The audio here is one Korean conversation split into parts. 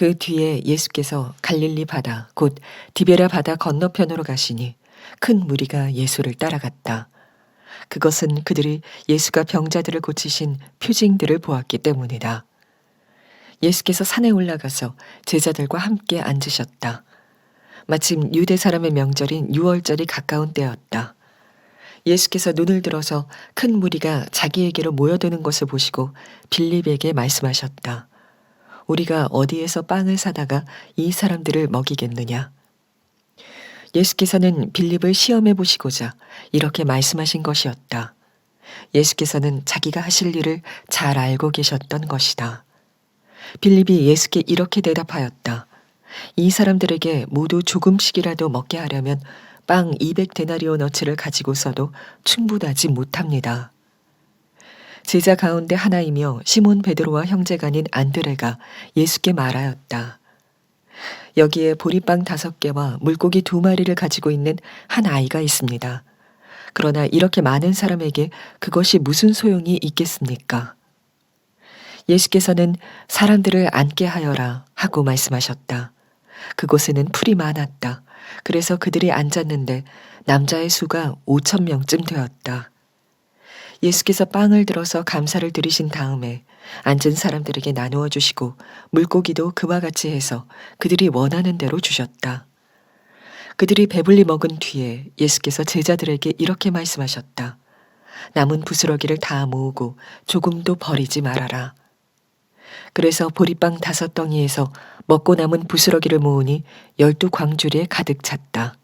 그 뒤에 예수께서 갈릴리 바다 곧 디베랴 바다 건너편으로 가시니 큰 무리가 예수를 따라갔다. 그것은 그들이 예수가 병자들을 고치신 표징들을 보았기 때문이다. 예수께서 산에 올라가서 제자들과 함께 앉으셨다. 마침 유대 사람의 명절인 유월절이 가까운 때였다. 예수께서 눈을 들어서 큰 무리가 자기에게로 모여드는 것을 보시고 빌립에게 말씀하셨다. 우리가 어디에서 빵을 사다가 이 사람들을 먹이겠느냐? 예수께서는 빌립을 시험해 보시고자 이렇게 말씀하신 것이었다. 예수께서는 자기가 하실 일을 잘 알고 계셨던 것이다. 빌립이 예수께 이렇게 대답하였다. 이 사람들에게 모두 조금씩이라도 먹게 하려면 빵 200데나리오너치를 가지고서도 충분하지 못합니다. 제자 가운데 하나이며 시몬 베드로와 형제간인 안드레가 예수께 말하였다. 여기에 보리빵 5개와 물고기 2마리를 가지고 있는 한 아이가 있습니다. 그러나 이렇게 많은 사람에게 그것이 무슨 소용이 있겠습니까? 예수께서는 사람들을 앉게 하여라 하고 말씀하셨다. 그곳에는 풀이 많았다. 그래서 그들이 앉았는데 남자의 수가 5,000명쯤 되었다. 예수께서 빵을 들어서 감사를 드리신 다음에 앉은 사람들에게 나누어 주시고 물고기도 그와 같이 해서 그들이 원하는 대로 주셨다. 그들이 배불리 먹은 뒤에 예수께서 제자들에게 이렇게 말씀하셨다. 남은 부스러기를 다 모으고 조금도 버리지 말아라. 그래서 보리빵 5덩이에서 먹고 남은 부스러기를 모으니 12광주리에 가득 찼다.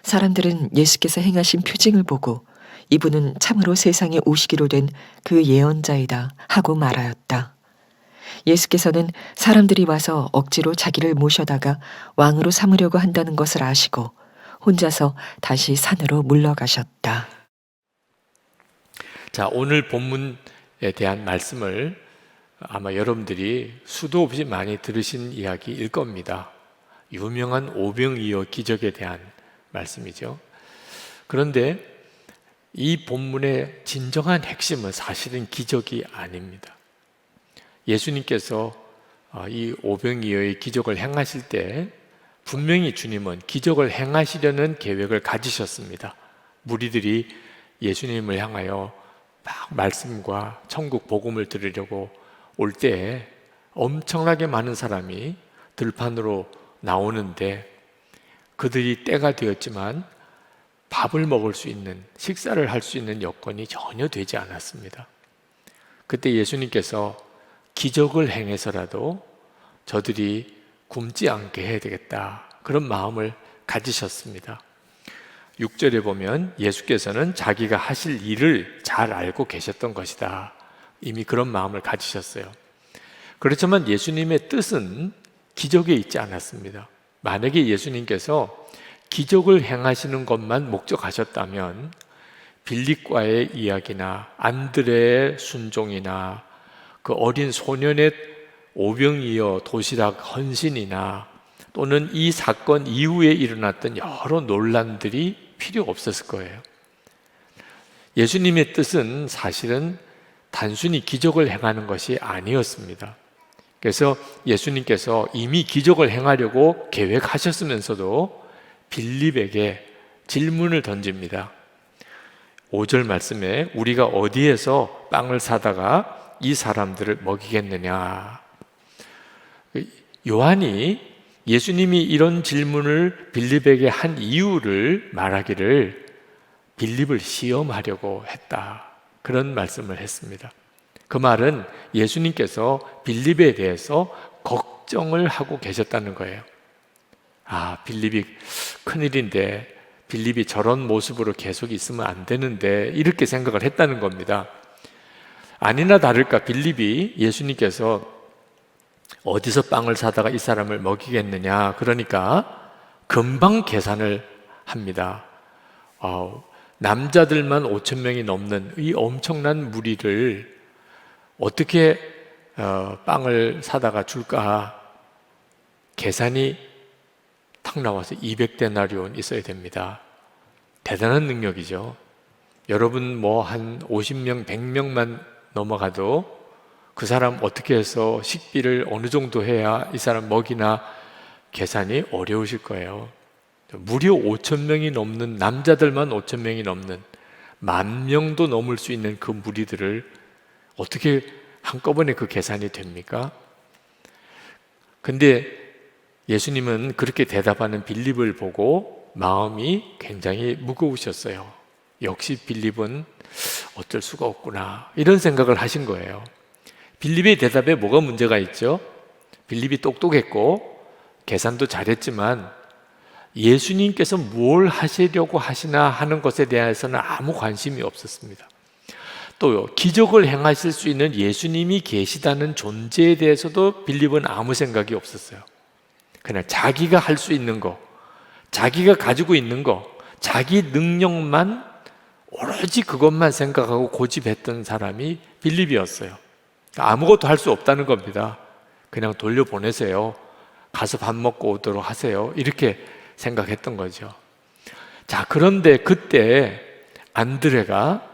사람들은 예수께서 행하신 표징을 보고 이분은 참으로 세상에 오시기로 된 그 예언자이다 하고 말하였다. 예수께서는 사람들이 와서 억지로 자기를 모셔다가 왕으로 삼으려고 한다는 것을 아시고 혼자서 다시 산으로 물러가셨다. 자, 오늘 본문에 대한 말씀을 아마 여러분들이 수도 없이 많이 들으신 이야기일 겁니다. 유명한 오병이어 기적에 대한 말씀이죠. 그런데 이 본문의 진정한 핵심은 사실은 기적이 아닙니다. 예수님께서 이 오병이어의 기적을 행하실 때 분명히 주님은 기적을 행하시려는 계획을 가지셨습니다. 무리들이 예수님을 향하여 막 말씀과 천국 복음을 들으려고 올 때 엄청나게 많은 사람이 들판으로 나오는데 그들이 때가 되었지만 밥을 먹을 수 있는, 식사를 할 수 있는 여건이 전혀 되지 않았습니다. 그때 예수님께서 기적을 행해서라도 저들이 굶지 않게 해야 되겠다, 그런 마음을 가지셨습니다. 6절에 보면 예수께서는 자기가 하실 일을 잘 알고 계셨던 것이다, 이미 그런 마음을 가지셨어요. 그렇지만 예수님의 뜻은 기적에 있지 않았습니다. 만약에 예수님께서 기적을 행하시는 것만 목적하셨다면 빌립과의 이야기나 안드레의 순종이나 그 어린 소년의 오병이어 도시락 헌신이나 또는 이 사건 이후에 일어났던 여러 논란들이 필요 없었을 거예요. 예수님의 뜻은 사실은 단순히 기적을 행하는 것이 아니었습니다. 그래서 예수님께서 이미 기적을 행하려고 계획하셨으면서도 빌립에게 질문을 던집니다. 5절 말씀에 우리가 어디에서 빵을 사다가 이 사람들을 먹이겠느냐. 요한이 예수님이 이런 질문을 빌립에게 한 이유를 말하기를 빌립을 시험하려고 했다, 그런 말씀을 했습니다. 그 말은 예수님께서 빌립에 대해서 걱정을 하고 계셨다는 거예요. 빌립이 큰일인데, 빌립이 저런 모습으로 계속 있으면 안 되는데, 이렇게 생각을 했다는 겁니다. 아니나 다를까 빌립이 예수님께서 어디서 빵을 사다가 이 사람을 먹이겠느냐, 그러니까 금방 계산을 합니다. 남자들만 5,000명이 넘는 이 엄청난 무리를 어떻게 빵을 사다가 줄까? 계산이 탁 나와서 200데나리온 있어야 됩니다. 대단한 능력이죠. 여러분 한 50명, 100명만 넘어가도 그 사람 어떻게 해서 식비를 어느 정도 해야 이 사람 먹이나 계산이 어려우실 거예요. 무려 5천 명이 넘는, 남자들만 5천 명이 넘는, 10,000명도 넘을 수 있는 그 무리들을 어떻게 한꺼번에 그 계산이 됩니까? 근데 예수님은 그렇게 대답하는 빌립을 보고 마음이 굉장히 무거우셨어요. 역시 빌립은 어쩔 수가 없구나, 이런 생각을 하신 거예요. 빌립의 대답에 뭐가 문제가 있죠? 빌립이 똑똑했고 계산도 잘했지만 예수님께서 뭘 하시려고 하시나 하는 것에 대해서는 아무 관심이 없었습니다. 또 기적을 행하실 수 있는 예수님이 계시다는 존재에 대해서도 빌립은 아무 생각이 없었어요. 그냥 자기가 할 수 있는 거, 자기가 가지고 있는 거, 자기 능력만, 오로지 그것만 생각하고 고집했던 사람이 빌립이었어요. 아무것도 할 수 없다는 겁니다. 그냥 돌려보내세요. 가서 밥 먹고 오도록 하세요. 이렇게 생각했던 거죠. 자, 그런데 그때 안드레가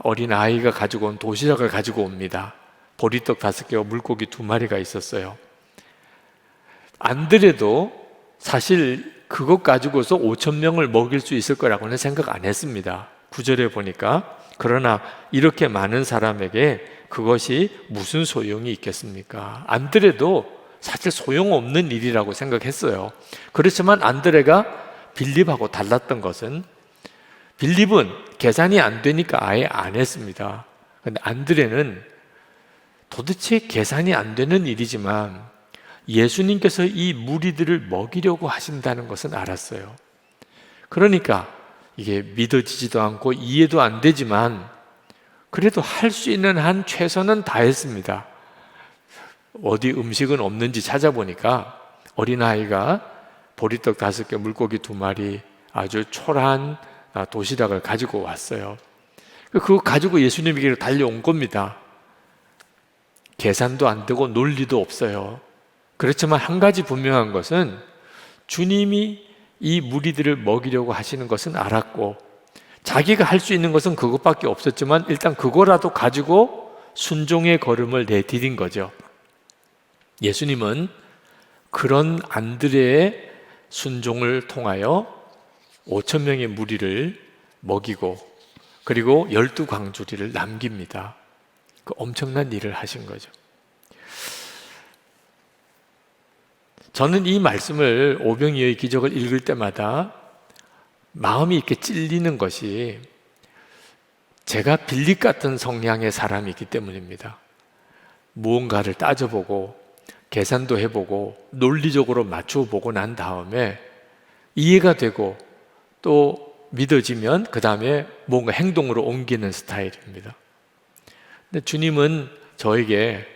어린 아이가 가지고 온 도시락을 가지고 옵니다. 보리떡 5개와 물고기 2마리가 있었어요. 안드레도 사실 그것 가지고서 5천 명을 먹일 수 있을 거라고는 생각 안 했습니다. 9절에 보니까. 그러나 이렇게 많은 사람에게 그것이 무슨 소용이 있겠습니까? 안드레도 사실 소용없는 일이라고 생각했어요. 그렇지만 안드레가 빌립하고 달랐던 것은, 빌립은 계산이 안 되니까 아예 안 했습니다. 근데 안드레는 도대체 계산이 안 되는 일이지만 예수님께서 이 무리들을 먹이려고 하신다는 것은 알았어요. 그러니까 이게 믿어지지도 않고 이해도 안 되지만 그래도 할 수 있는 한 최선은 다했습니다. 어디 음식은 없는지 찾아보니까 어린아이가 보리떡 5개, 물고기 2마리, 아주 초라한 도시락을 가지고 왔어요. 그거 가지고 예수님에게 달려온 겁니다. 계산도 안 되고 논리도 없어요. 그렇지만 한 가지 분명한 것은 주님이 이 무리들을 먹이려고 하시는 것은 알았고, 자기가 할 수 있는 것은 그것밖에 없었지만 일단 그거라도 가지고 순종의 걸음을 내디딘 거죠. 예수님은 그런 안드레의 순종을 통하여 5천 명의 무리를 먹이고 그리고 12광주리를 남깁니다. 그 엄청난 일을 하신 거죠. 저는 이 말씀을 오병이어의 기적을 읽을 때마다 마음이 이렇게 찔리는 것이 제가 빌립 같은 성향의 사람이기 때문입니다. 무언가를 따져보고 계산도 해보고 논리적으로 맞춰보고 난 다음에 이해가 되고 또 믿어지면 그 다음에 뭔가 행동으로 옮기는 스타일입니다. 근데 주님은 저에게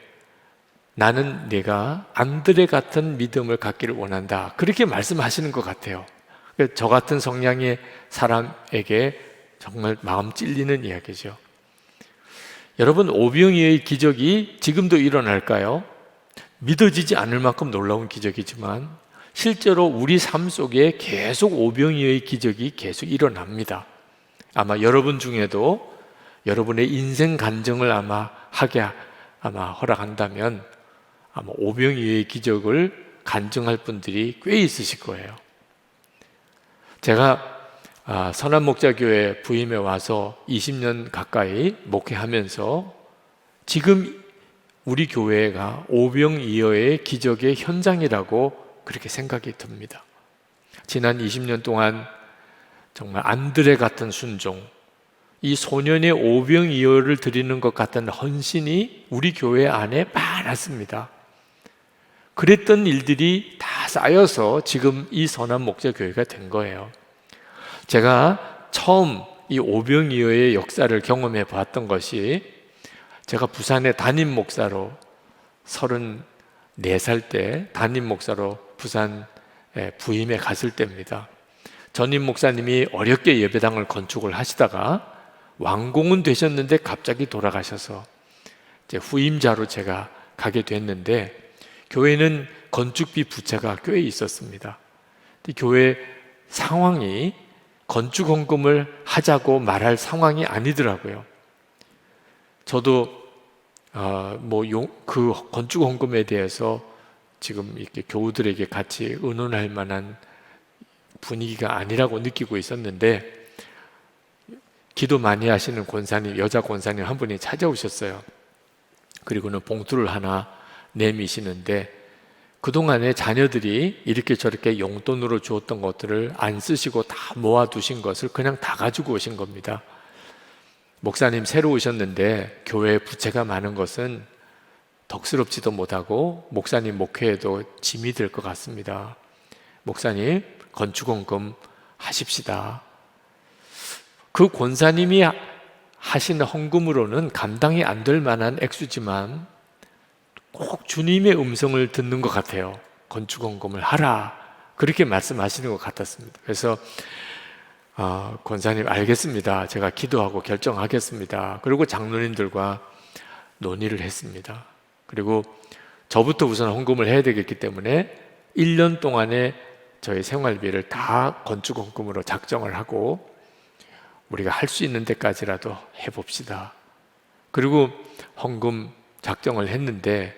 나는 네가 안드레 같은 믿음을 갖기를 원한다, 그렇게 말씀하시는 것 같아요. 저 같은 성향의 사람에게 정말 마음 찔리는 이야기죠. 여러분, 오병이어의 기적이 지금도 일어날까요? 믿어지지 않을 만큼 놀라운 기적이지만 실제로 우리 삶 속에 계속 오병이어의 기적이 계속 일어납니다. 아마 여러분 중에도 여러분의 인생 간증을 아마 허락한다면 아마 오병이어의 기적을 간증할 분들이 꽤 있으실 거예요. 제가 선한목자교회 부임에 와서 20년 가까이 목회하면서 지금 우리 교회가 오병이어의 기적의 현장이라고 그렇게 생각이 듭니다. 지난 20년 동안 정말 안드레 같은 순종, 이 소년의 오병이어를 드리는 것 같은 헌신이 우리 교회 안에 많았습니다. 그랬던 일들이 다 쌓여서 지금 이 선한목자교회가 된 거예요. 제가 처음 이 오병이어의 역사를 경험해 봤던 것이 제가 부산의 담임 목사로 34살 때 담임 목사로 부산에 부임해 갔을 때입니다. 전임 목사님이 어렵게 예배당을 건축을 하시다가 완공은 되셨는데 갑자기 돌아가셔서 이제 후임자로 제가 가게 됐는데, 교회는 건축비 부채가 꽤 있었습니다. 교회 상황이 건축 헌금을 하자고 말할 상황이 아니더라고요. 저도 그 건축 헌금에 대해서 지금 이렇게 교우들에게 같이 의논할 만한 분위기가 아니라고 느끼고 있었는데, 기도 많이 하시는 권사님, 여자 권사님 한 분이 찾아오셨어요. 그리고는 봉투를 하나 내미시는데, 그동안에 자녀들이 이렇게 저렇게 용돈으로 주었던 것들을 안 쓰시고 다 모아두신 것을 그냥 다 가지고 오신 겁니다. 목사님 새로 오셨는데 교회에 부채가 많은 것은 덕스럽지도 못하고 목사님 목회에도 짐이 될 것 같습니다. 목사님 건축헌금 하십시다. 그 권사님이 하시는 헌금으로는 감당이 안 될 만한 액수지만 꼭 주님의 음성을 듣는 것 같아요. 건축헌금을 하라, 그렇게 말씀하시는 것 같았습니다. 그래서 권사님 알겠습니다, 제가 기도하고 결정하겠습니다. 그리고 장로님들과 논의를 했습니다. 그리고 저부터 우선 헌금을 해야 되겠기 때문에 1년 동안의 저희 생활비를 다 건축헌금으로 작정을 하고 우리가 할 수 있는 데까지라도 해봅시다. 그리고 헌금 작정을 했는데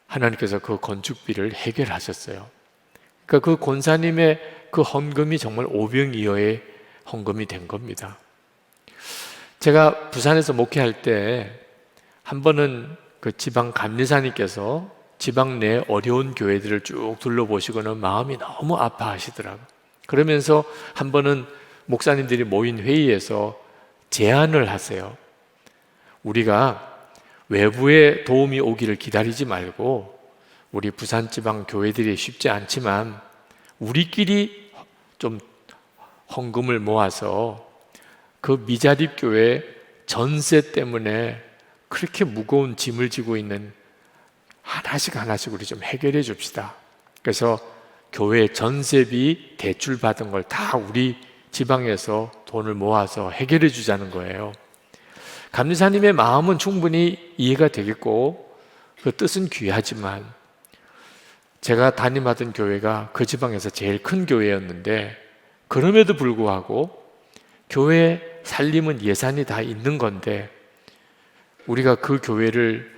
하나님께서 그 건축비를 해결하셨어요. 그러니까 그 권사님의 그 헌금이 정말 오병이어의 헌금이 된 겁니다. 제가 부산에서 목회할 때 한 번은 그 지방 감리사님께서 지방 내 어려운 교회들을 쭉 둘러보시고는 마음이 너무 아파하시더라고요. 그러면서 한 번은 목사님들이 모인 회의에서 제안을 하세요. 우리가 외부의 도움이 오기를 기다리지 말고, 우리 부산 지방 교회들이 쉽지 않지만 우리끼리 좀 헌금을 모아서 그 미자립 교회 전세 때문에 그렇게 무거운 짐을 지고 있는 하나씩 우리 좀 해결해 줍시다. 그래서 교회 전세비 대출 받은 걸 다 우리 지방에서 돈을 모아서 해결해 주자는 거예요. 감리사님의 마음은 충분히 이해가 되겠고 그 뜻은 귀하지만, 제가 담임하던 교회가 그 지방에서 제일 큰 교회였는데 그럼에도 불구하고 교회 살림은 예산이 다 있는 건데 우리가 그 교회를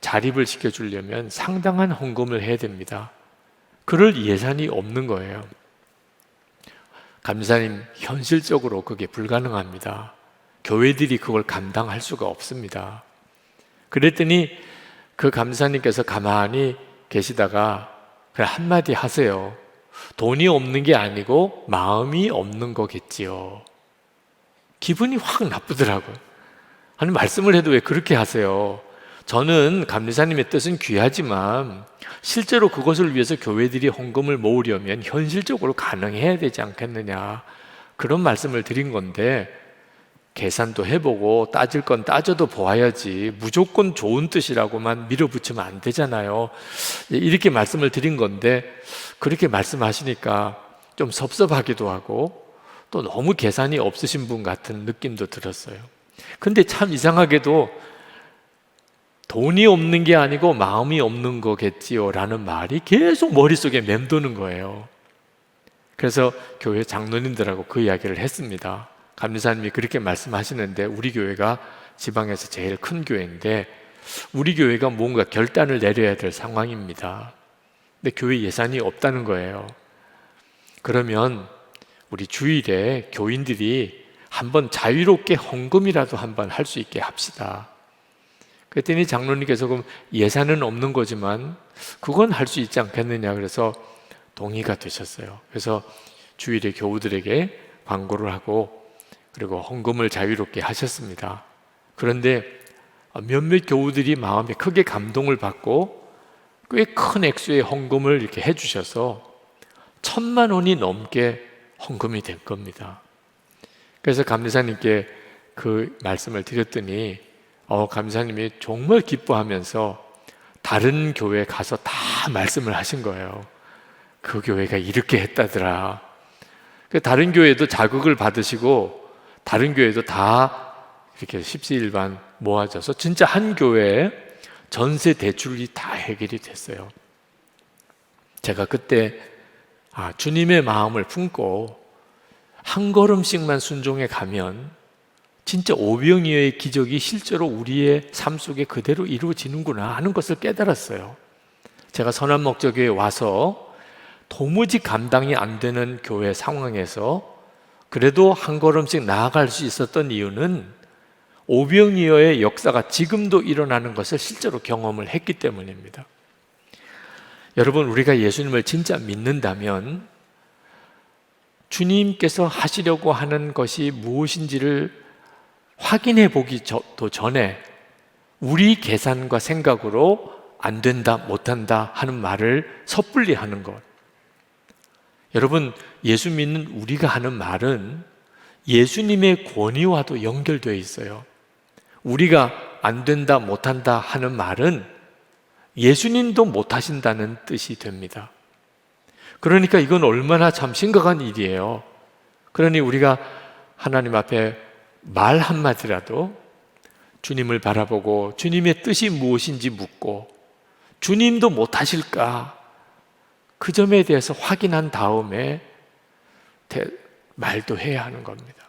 자립을 시켜주려면 상당한 헌금을 해야 됩니다. 그럴 예산이 없는 거예요. 감사님, 현실적으로 그게 불가능합니다. 교회들이 그걸 감당할 수가 없습니다. 그랬더니 그 감사님께서 가만히 계시다가 그래 한마디 하세요. 돈이 없는 게 아니고 마음이 없는 거겠지요. 기분이 확 나쁘더라고요. 아니, 말씀을 해도 왜 그렇게 하세요? 저는 감리사님의 뜻은 귀하지만 실제로 그것을 위해서 교회들이 헌금을 모으려면 현실적으로 가능해야 되지 않겠느냐, 그런 말씀을 드린 건데, 계산도 해보고 따질 건 따져도 보아야지 무조건 좋은 뜻이라고만 밀어붙이면 안 되잖아요. 이렇게 말씀을 드린 건데, 그렇게 말씀하시니까 좀 섭섭하기도 하고 또 너무 계산이 없으신 분 같은 느낌도 들었어요. 근데 참 이상하게도 돈이 없는 게 아니고 마음이 없는 거겠지요 라는 말이 계속 머릿속에 맴도는 거예요. 그래서 교회 장로님들하고 그 이야기를 했습니다. 감리사님이 그렇게 말씀하시는데 우리 교회가 지방에서 제일 큰 교회인데 우리 교회가 뭔가 결단을 내려야 될 상황입니다. 근데 교회 예산이 없다는 거예요. 그러면 우리 주일에 교인들이 한번 자유롭게 헌금이라도 한번 할 수 있게 합시다. 그랬더니 장로님께서 그럼 예산은 없는 거지만 그건 할 수 있지 않겠느냐, 그래서 동의가 되셨어요. 그래서 주일에 교우들에게 광고를 하고 그리고 헌금을 자유롭게 하셨습니다. 그런데 몇몇 교우들이 마음에 크게 감동을 받고 꽤 큰 액수의 헌금을 이렇게 해주셔서 1,000만 원이 넘게 헌금이 된 겁니다. 그래서 감리사님께 그 말씀을 드렸더니 감리사님이 정말 기뻐하면서 다른 교회 가서 다 말씀을 하신 거예요. 그 교회가 이렇게 했다더라. 다른 교회도 자극을 받으시고 다른 교회도 다 이렇게 십시일반 모아져서 진짜 한 교회에 전세 대출이 다 해결이 됐어요. 제가 그때 주님의 마음을 품고 한 걸음씩만 순종해 가면 진짜 오병이어의 기적이 실제로 우리의 삶 속에 그대로 이루어지는구나 하는 것을 깨달았어요. 제가 선한목적교회에 와서 도무지 감당이 안 되는 교회 상황에서 그래도 한 걸음씩 나아갈 수 있었던 이유는 오병이어의 역사가 지금도 일어나는 것을 실제로 경험을 했기 때문입니다. 여러분, 우리가 예수님을 진짜 믿는다면 주님께서 하시려고 하는 것이 무엇인지를 확인해 보기도 전에 우리 계산과 생각으로 안 된다, 못한다 하는 말을 섣불리 하는 것. 여러분, 예수 믿는 우리가 하는 말은 예수님의 권위와도 연결되어 있어요. 우리가 안 된다, 못한다 하는 말은 예수님도 못하신다는 뜻이 됩니다. 그러니까 이건 얼마나 참 심각한 일이에요. 그러니 우리가 하나님 앞에 말 한마디라도 주님을 바라보고 주님의 뜻이 무엇인지 묻고 주님도 못하실까? 그 점에 대해서 확인한 다음에 말도 해야 하는 겁니다.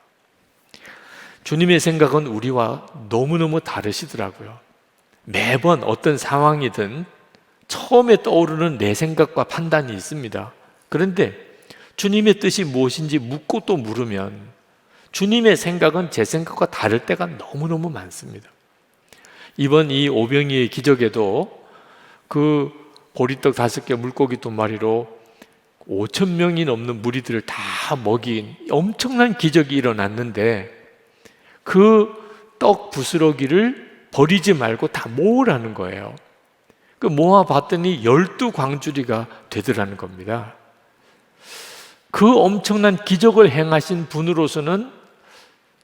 주님의 생각은 우리와 너무너무 다르시더라고요. 매번 어떤 상황이든 처음에 떠오르는 내 생각과 판단이 있습니다. 그런데 주님의 뜻이 무엇인지 묻고 또 물으면 주님의 생각은 제 생각과 다를 때가 너무너무 많습니다. 이번 이 오병이의 기적에도 그 보리떡 5개 물고기 2마리로 5,000명이 넘는 무리들을 다 먹인 엄청난 기적이 일어났는데 그 떡 부스러기를 버리지 말고 다 모으라는 거예요. 그 모아봤더니 12광주리가 되더라는 겁니다. 그 엄청난 기적을 행하신 분으로서는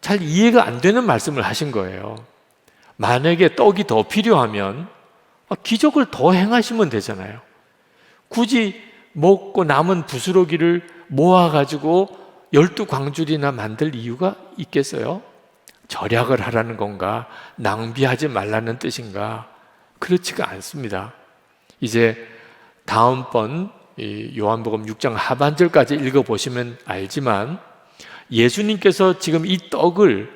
잘 이해가 안 되는 말씀을 하신 거예요. 만약에 떡이 더 필요하면 기적을 더 행하시면 되잖아요. 굳이 먹고 남은 부스러기를 모아가지고 12광주리나 만들 이유가 있겠어요? 절약을 하라는 건가? 낭비하지 말라는 뜻인가? 그렇지가 않습니다. 이제 다음번 요한복음 6장 하반절까지 읽어보시면 알지만 예수님께서 지금 이 떡을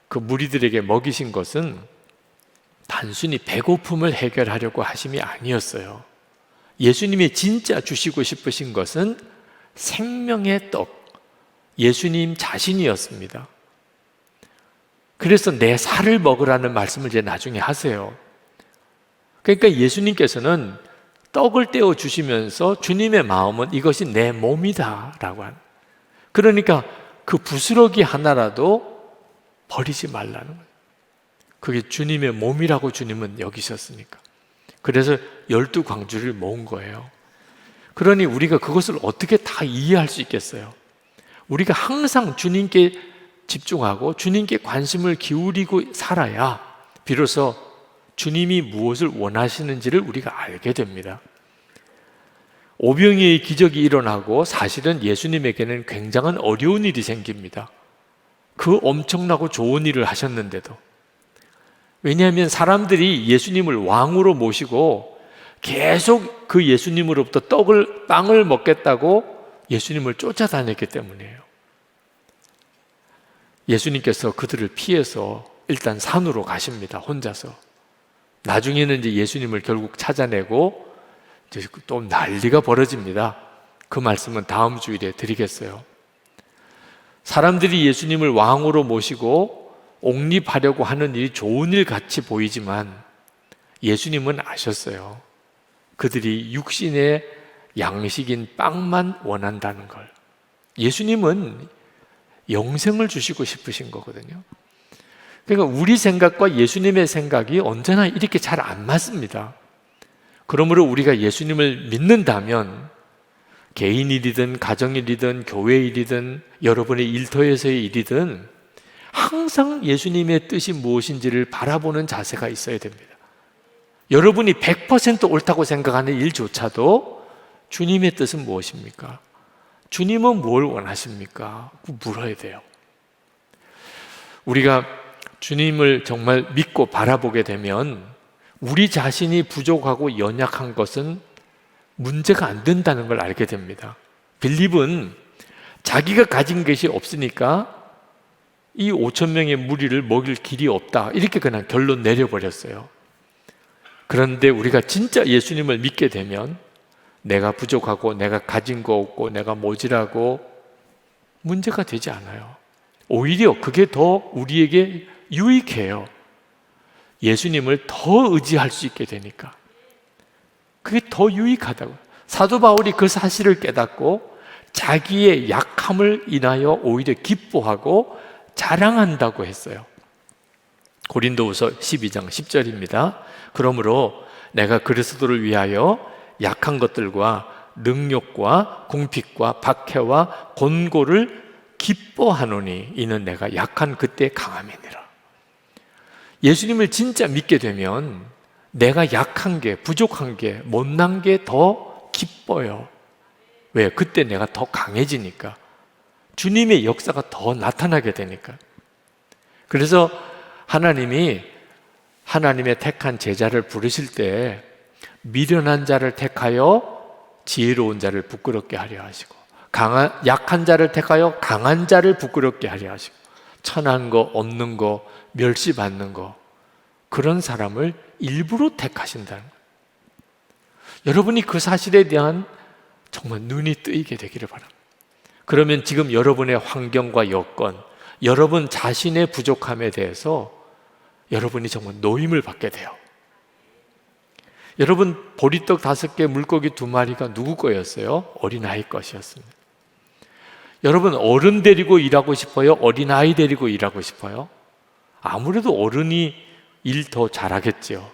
그 무리들에게 먹이신 것은 단순히 배고픔을 해결하려고 하심이 아니었어요. 예수님이 진짜 주시고 싶으신 것은 생명의 떡, 예수님 자신이었습니다. 그래서 내 살을 먹으라는 말씀을 이제 나중에 하세요. 그러니까 예수님께서는 떡을 떼어 주시면서 주님의 마음은 이것이 내 몸이다 라고 하는, 그러니까 그 부스러기 하나라도 버리지 말라는 거예요. 그게 주님의 몸이라고 주님은 여기셨으니까. 그래서 12광주를 모은 거예요. 그러니 우리가 그것을 어떻게 다 이해할 수 있겠어요? 우리가 항상 주님께 집중하고 주님께 관심을 기울이고 살아야 비로소 주님이 무엇을 원하시는지를 우리가 알게 됩니다. 오병이의 기적이 일어나고 사실은 예수님에게는 굉장한 어려운 일이 생깁니다. 그 엄청나고 좋은 일을 하셨는데도. 왜냐하면 사람들이 예수님을 왕으로 모시고 계속 그 예수님으로부터 빵을 먹겠다고 예수님을 쫓아다녔기 때문이에요. 예수님께서 그들을 피해서 일단 산으로 가십니다. 혼자서. 나중에는 이제 예수님을 결국 찾아내고 이제 또 난리가 벌어집니다. 그 말씀은 다음 주일에 드리겠어요. 사람들이 예수님을 왕으로 모시고 옹립하려고 하는 일이 좋은 일 같이 보이지만 예수님은 아셨어요. 그들이 육신의 양식인 빵만 원한다는 걸. 예수님은 영생을 주시고 싶으신 거거든요. 그러니까 우리 생각과 예수님의 생각이 언제나 이렇게 잘 안 맞습니다. 그러므로 우리가 예수님을 믿는다면 개인 일이든 가정 일이든 교회 일이든 여러분의 일터에서의 일이든 항상 예수님의 뜻이 무엇인지를 바라보는 자세가 있어야 됩니다. 여러분이 100% 옳다고 생각하는 일조차도 주님의 뜻은 무엇입니까? 주님은 뭘 원하십니까? 물어야 돼요. 우리가 주님을 정말 믿고 바라보게 되면 우리 자신이 부족하고 연약한 것은 문제가 안 된다는 걸 알게 됩니다. 빌립은 자기가 가진 것이 없으니까 이 5천 명의 무리를 먹일 길이 없다, 이렇게 그냥 결론 내려버렸어요. 그런데 우리가 진짜 예수님을 믿게 되면 내가 부족하고 내가 가진 거 없고 내가 모자라고 문제가 되지 않아요. 오히려 그게 더 우리에게 유익해요. 예수님을 더 의지할 수 있게 되니까 그게 더 유익하다고. 사도 바울이 그 사실을 깨닫고 자기의 약함을 인하여 오히려 기뻐하고 자랑한다고 했어요. 고린도후서 12장 10절입니다. 그러므로 내가 그리스도를 위하여 약한 것들과 능욕과 궁핍과 박해와 곤고를 기뻐하노니 이는 내가 약한 그때 강함이니라. 예수님을 진짜 믿게 되면 내가 약한 게, 부족한 게, 못난 게 더 기뻐요. 왜? 그때 내가 더 강해지니까. 주님의 역사가 더 나타나게 되니까. 그래서 하나님이 하나님의 택한 제자를 부르실 때 미련한 자를 택하여 지혜로운 자를 부끄럽게 하려 하시고, 약한 자를 택하여 강한 자를 부끄럽게 하려 하시고, 천한 거, 없는 거, 멸시받는 거, 그런 사람을 일부러 택하신다는 거예요. 여러분이 그 사실에 대한 정말 눈이 뜨이게 되기를 바랍니다. 그러면 지금 여러분의 환경과 여건, 여러분 자신의 부족함에 대해서 여러분이 정말 노임을 받게 돼요. 여러분, 보리떡 5개, 물고기 2마리가 누구 거였어요? 어린아이 것이었습니다. 여러분, 어른 데리고 일하고 싶어요? 어린아이 데리고 일하고 싶어요? 아무래도 어른이 일 더 잘하겠죠.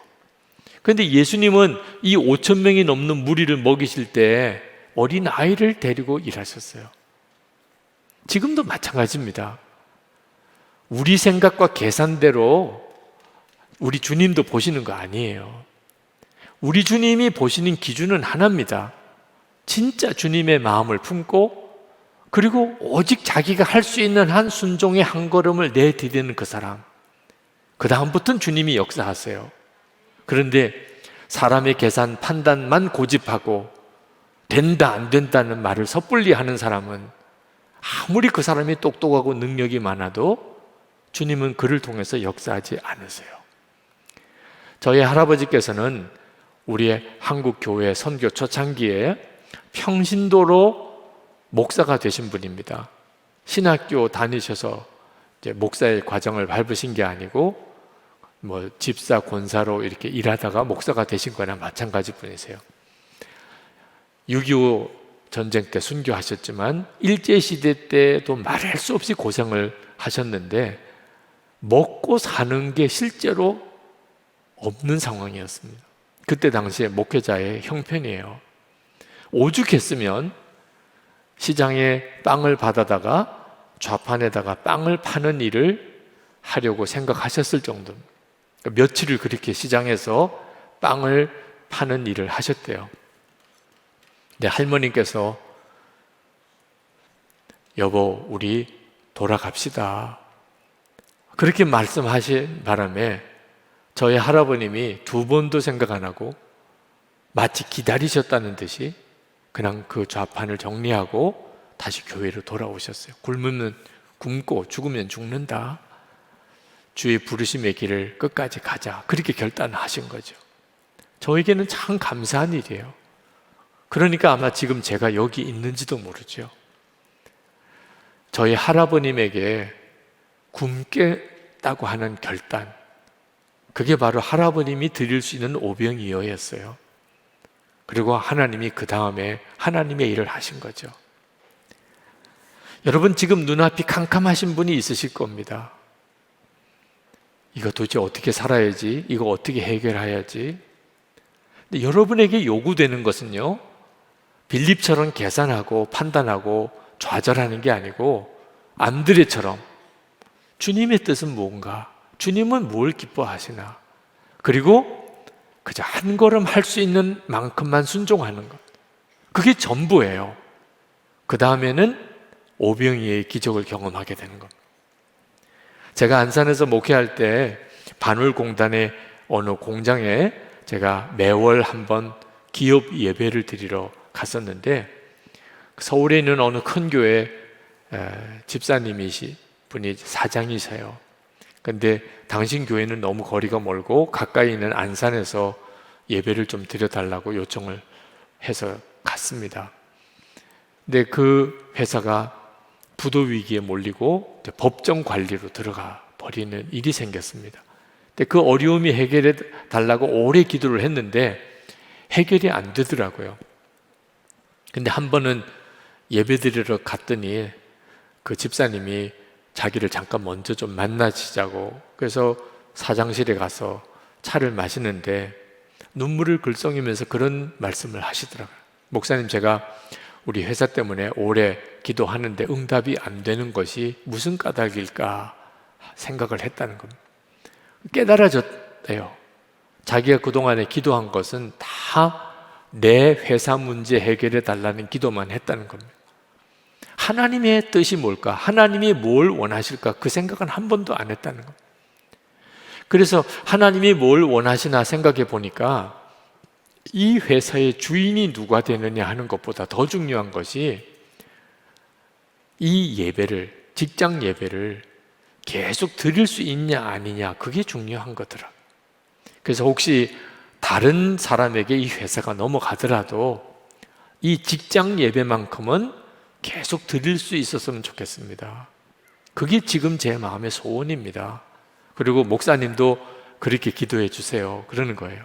그런데 예수님은 이 5천 명이 넘는 무리를 먹이실 때 어린아이를 데리고 일하셨어요. 지금도 마찬가지입니다. 우리 생각과 계산대로 우리 주님도 보시는 거 아니에요. 우리 주님이 보시는 기준은 하나입니다. 진짜 주님의 마음을 품고, 그리고 오직 자기가 할 수 있는 한 순종의 한 걸음을 내디디는 그 사람, 그 다음부터는 주님이 역사하세요. 그런데 사람의 계산, 판단만 고집하고 된다 안 된다는 말을 섣불리 하는 사람은 아무리 그 사람이 똑똑하고 능력이 많아도 주님은 그를 통해서 역사하지 않으세요. 저희 할아버지께서는 우리의 한국교회 선교 초창기에 평신도로 목사가 되신 분입니다. 신학교 다니셔서 이제 목사의 과정을 밟으신 게 아니고 집사, 권사로 이렇게 일하다가 목사가 되신 거나 마찬가지 분이세요. 6.25 전쟁 때 순교하셨지만 일제시대 때도 말할 수 없이 고생을 하셨는데 먹고 사는 게 실제로 없는 상황이었습니다. 그때 당시에 목회자의 형편이에요. 오죽했으면 시장에 빵을 받아다가 좌판에다가 빵을 파는 일을 하려고 생각하셨을 정도입니다. 며칠을 그렇게 시장에서 빵을 파는 일을 하셨대요. 근데 할머니께서 여보, 우리 돌아갑시다, 그렇게 말씀하신 바람에 저희 할아버님이 2번도 생각 안 하고 마치 기다리셨다는 듯이 그냥 그 좌판을 정리하고 다시 교회로 돌아오셨어요. 굶으면 굶고 죽으면 죽는다, 주의 부르심의 길을 끝까지 가자, 그렇게 결단하신 거죠. 저에게는 참 감사한 일이에요. 그러니까 아마 지금 제가 여기 있는지도 모르죠. 저희 할아버님에게 굶겠다고 하는 결단, 그게 바로 할아버님이 드릴 수 있는 오병이어였어요. 그리고 하나님이 그 다음에 하나님의 일을 하신 거죠. 여러분, 지금 눈앞이 캄캄하신 분이 있으실 겁니다. 이거 도대체 어떻게 살아야지? 이거 어떻게 해결해야지? 근데 여러분에게 요구되는 것은요, 빌립처럼 계산하고 판단하고 좌절하는 게 아니고 안드레처럼 주님의 뜻은 뭔가, 주님은 뭘 기뻐하시나, 그리고 그저 한 걸음 할 수 있는 만큼만 순종하는 것, 그게 전부예요. 그 다음에는 오병이의 기적을 경험하게 되는 겁니다. 제가 안산에서 목회할 때 반울공단의 어느 공장에 제가 매월 한번 기업 예배를 드리러 갔었는데, 서울에 있는 어느 큰 교회 집사님이시 분이 사장이세요. 근데 당신 교회는 너무 거리가 멀고 가까이 있는 안산에서 예배를 좀 드려달라고 요청을 해서 갔습니다. 근데 그 회사가 부도 위기에 몰리고 법정 관리로 들어가 버리는 일이 생겼습니다. 근데 그 어려움이 해결해 달라고 오래 기도를 했는데 해결이 안 되더라고요. 근데 한 번은 예배 드리러 갔더니 그 집사님이 자기를 잠깐 먼저 좀 만나시자고, 그래서 사장실에 가서 차를 마시는데 눈물을 글썽이면서 그런 말씀을 하시더라고요. 목사님, 제가 우리 회사 때문에 오래 기도하는데 응답이 안 되는 것이 무슨 까닭일까 생각을 했다는 겁니다. 깨달아졌대요. 자기가 그동안에 기도한 것은 다 내 회사 문제 해결해 달라는 기도만 했다는 겁니다. 하나님의 뜻이 뭘까? 하나님이 뭘 원하실까? 그 생각은 한 번도 안 했다는 겁니다. 그래서 하나님이 뭘 원하시나 생각해 보니까 이 회사의 주인이 누가 되느냐 하는 것보다 더 중요한 것이 이 예배를, 직장 예배를 계속 드릴 수 있냐 아니냐, 그게 중요한 거더라. 그래서 혹시 다른 사람에게 이 회사가 넘어가더라도 이 직장 예배만큼은 계속 드릴 수 있었으면 좋겠습니다. 그게 지금 제 마음의 소원입니다. 그리고 목사님도 그렇게 기도해 주세요, 그러는 거예요.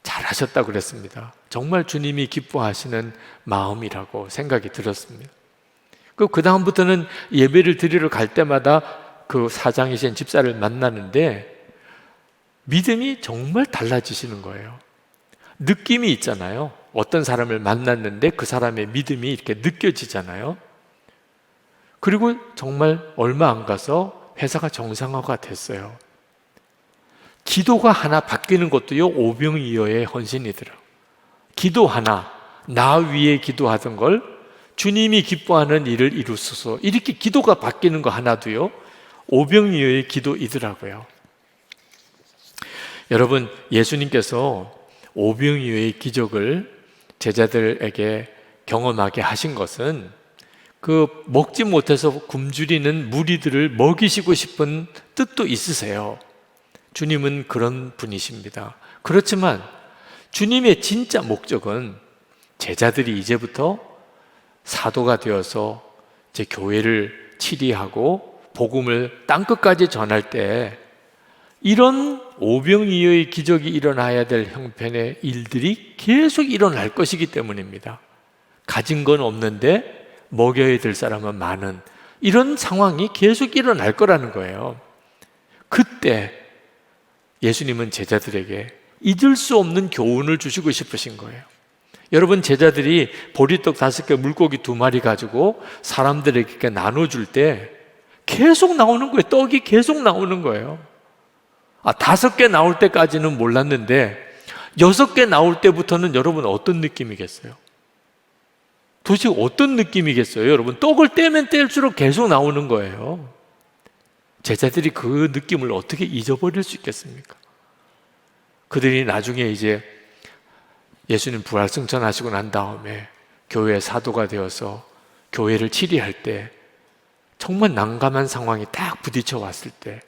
잘하셨다고 그랬습니다. 정말 주님이 기뻐하시는 마음이라고 생각이 들었습니다. 그 다음부터는 예배를 드리러 갈 때마다 그 사장이신 집사를 만나는데 믿음이 정말 달라지시는 거예요. 느낌이 있잖아요. 어떤 사람을 만났는데 그 사람의 믿음이 이렇게 느껴지잖아요. 그리고 정말 얼마 안 가서 회사가 정상화가 됐어요. 기도가 하나 바뀌는 것도요, 오병이어의 헌신이더라고요. 기도 하나, 나 위에 기도하던 걸 주님이 기뻐하는 일을 이루소서, 이렇게 기도가 바뀌는 거 하나도요, 오병이어의 기도이더라고요. 여러분, 예수님께서 오병이어의 기적을 제자들에게 경험하게 하신 것은 그 먹지 못해서 굶주리는 무리들을 먹이시고 싶은 뜻도 있으세요. 주님은 그런 분이십니다. 그렇지만 주님의 진짜 목적은 제자들이 이제부터 사도가 되어서 제 교회를 치리하고 복음을 땅끝까지 전할 때 이런 오병이어의 기적이 일어나야 될 형편의 일들이 계속 일어날 것이기 때문입니다. 가진 건 없는데 먹여야 될 사람은 많은 이런 상황이 계속 일어날 거라는 거예요. 그때 예수님은 제자들에게 잊을 수 없는 교훈을 주시고 싶으신 거예요. 여러분, 제자들이 보리떡 5개, 물고기 2마리 가지고 사람들에게 나눠줄 때 계속 나오는 거예요. 떡이 계속 나오는 거예요. 5개 나올 때까지는 몰랐는데 6개 나올 때부터는 여러분 어떤 느낌이겠어요? 도대체 어떤 느낌이겠어요? 여러분, 떡을 떼면 뗄수록 계속 나오는 거예요. 제자들이 그 느낌을 어떻게 잊어버릴 수 있겠습니까? 그들이 나중에 이제 예수님 부활 승천하시고 난 다음에 교회의 사도가 되어서 교회를 치리할 때 정말 난감한 상황이 딱 부딪혀 왔을 때,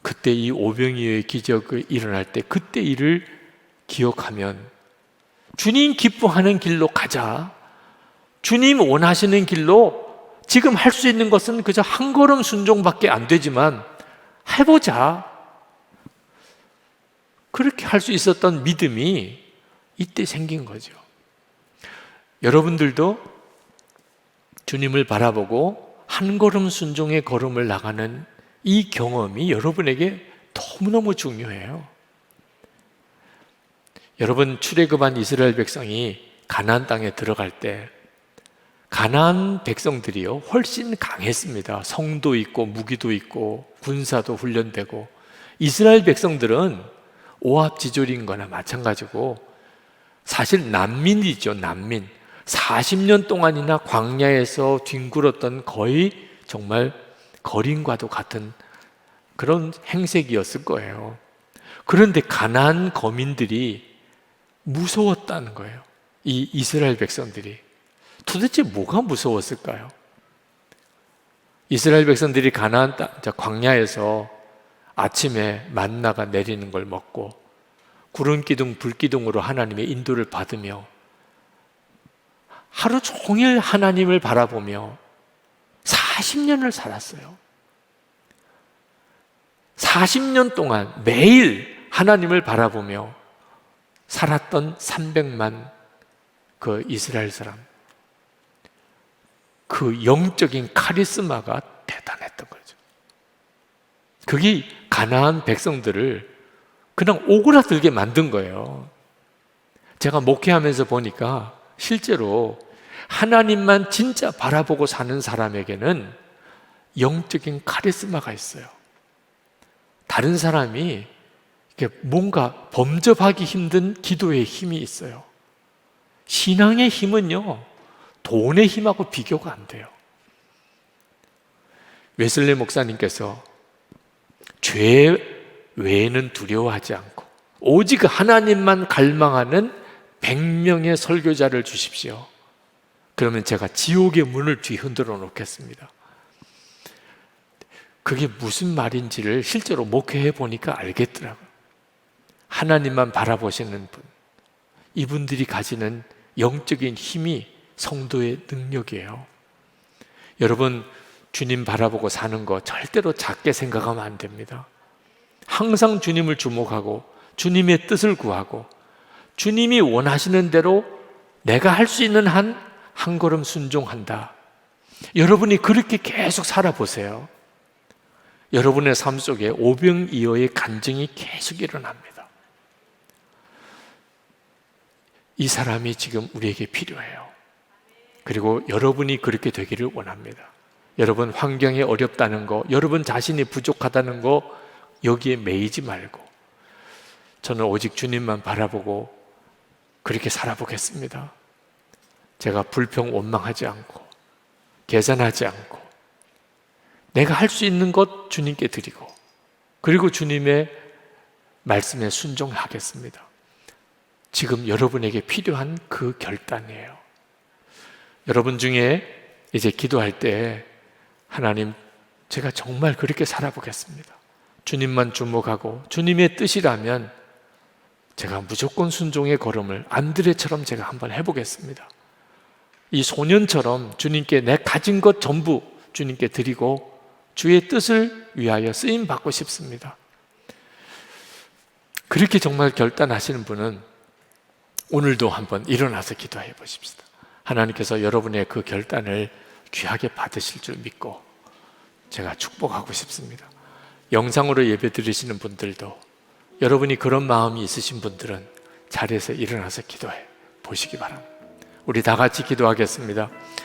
그때 이 오병이어의 기적이 일어날 때 그때 일을 기억하면 주님 기뻐하는 길로 가자. 주님 원하시는 길로 지금 할 수 있는 것은 그저 한 걸음 순종밖에 안 되지만 해보자. 그렇게 할 수 있었던 믿음이 이때 생긴 거죠. 여러분들도 주님을 바라보고 한 걸음 순종의 걸음을 나가는 이 경험이 여러분에게 너무너무 중요해요. 여러분, 출애굽한 이스라엘 백성이 가나안 땅에 들어갈 때 가나안 백성들이요 훨씬 강했습니다. 성도 있고 무기도 있고 군사도 훈련되고, 이스라엘 백성들은 오합지졸인 거나 마찬가지고 사실 난민이죠. 난민. 40년 동안이나 광야에서 뒹굴었던 거의 정말 거린과도 같은 그런 행색이었을 거예요. 그런데 가나안 거민들이 무서웠다는 거예요. 이 이스라엘 백성들이. 도대체 뭐가 무서웠을까요? 이스라엘 백성들이 가나안 땅, 광야에서 아침에 만나가 내리는 걸 먹고 구름 기둥, 불 기둥으로 하나님의 인도를 받으며 하루 종일 하나님을 바라보며 40년을 살았어요. 40년 동안 매일 하나님을 바라보며 살았던 300만 그 이스라엘 사람, 그 영적인 카리스마가 대단했던 거죠. 그게 가나안 백성들을 그냥 오그라들게 만든 거예요. 제가 목회하면서 보니까 실제로 하나님만 진짜 바라보고 사는 사람에게는 영적인 카리스마가 있어요. 다른 사람이 뭔가 범접하기 힘든 기도의 힘이 있어요. 신앙의 힘은요, 돈의 힘하고 비교가 안 돼요. 웨슬리 목사님께서 죄 외에는 두려워하지 않고 오직 하나님만 갈망하는 100명의 설교자를 주십시오. 그러면 제가 지옥의 문을 뒤흔들어 놓겠습니다. 그게 무슨 말인지를 실제로 목회해 보니까 알겠더라고요. 하나님만 바라보시는 분, 이분들이 가지는 영적인 힘이 성도의 능력이에요. 여러분, 주님 바라보고 사는 거 절대로 작게 생각하면 안 됩니다. 항상 주님을 주목하고 주님의 뜻을 구하고 주님이 원하시는 대로 내가 할 수 있는 한 걸음 순종한다. 여러분이 그렇게 계속 살아보세요. 여러분의 삶 속에 오병이어의 간증이 계속 일어납니다. 이 사람이 지금 우리에게 필요해요. 그리고 여러분이 그렇게 되기를 원합니다. 여러분 환경이 어렵다는 거, 여러분 자신이 부족하다는 거 여기에 매이지 말고 저는 오직 주님만 바라보고 그렇게 살아보겠습니다. 제가 불평 원망하지 않고 계산하지 않고 내가 할 수 있는 것 주님께 드리고 그리고 주님의 말씀에 순종하겠습니다. 지금 여러분에게 필요한 그 결단이에요. 여러분 중에 이제 기도할 때 하나님, 제가 정말 그렇게 살아보겠습니다. 주님만 주목하고 주님의 뜻이라면 제가 무조건 순종의 걸음을 안드레처럼 제가 한번 해보겠습니다. 이 소년처럼 주님께 내 가진 것 전부 주님께 드리고 주의 뜻을 위하여 쓰임 받고 싶습니다. 그렇게 정말 결단하시는 분은 오늘도 한번 일어나서 기도해 보십시다. 하나님께서 여러분의 그 결단을 귀하게 받으실 줄 믿고 제가 축복하고 싶습니다. 영상으로 예배 드리시는 분들도 여러분이 그런 마음이 있으신 분들은 자리에서 일어나서 기도해 보시기 바랍니다. 우리 다 같이 기도하겠습니다.